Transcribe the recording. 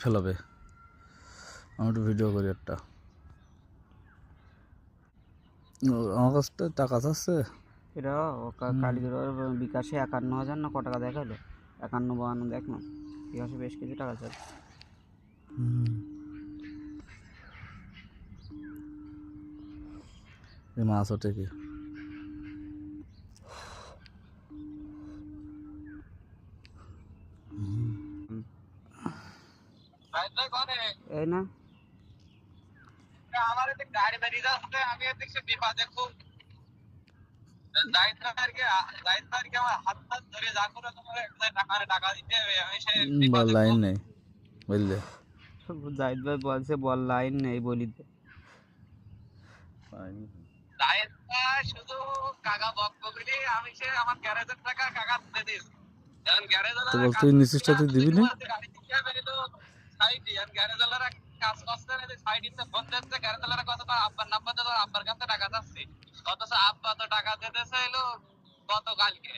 ফেলাবে। আমি একটু ভিডিও করি একটা। আমার কাছে টাকা চাচ্ছে। এটা কালীগড়ের বিকাশে 51,000 না ক টাকা দেখালো, 51-52 দেখ না, বিকাশে বেশ কিছু টাকা চাচ্ছে। মাছ ওঠে কি? এই না আমার গাড়ি বেরিয়ে যাচ্ছে, আমি দেখছি বিপদে খুব আমার হাত হাত ধরে যা করে তোমার টাকা দিতে হবে, আমি সে বিপদে লাইন খুব। নেই বুঝলে। জাহিদ ভাই বলছে বল লাইন নেই বলিতে। জায়েদ ভাই শুধু কাকা বকবকলি, আমি সে আমার গ্যারেজের টাকা কাকা দিয়ে দিয়েছি। এখন গ্যারেজ তো ওয়ালারা বল কাজ তুই করছে নিচিসটা না, তুই দুদিন দিবি না? পর গাড়ি থেকে বেরিয়ে সাইডে, এখন গ্যারেজ ওয়ালারা কাজ করছে না, সাইডে ফোন দিচ্ছে, গ্যারেজ ওয়ালারা কত আব্বার নাম্বার দিতে, আব্বার কাছে টাকা চাচ্ছে, অথচ আব্বা তো টাকা দিতেছে এলো গতকালকে।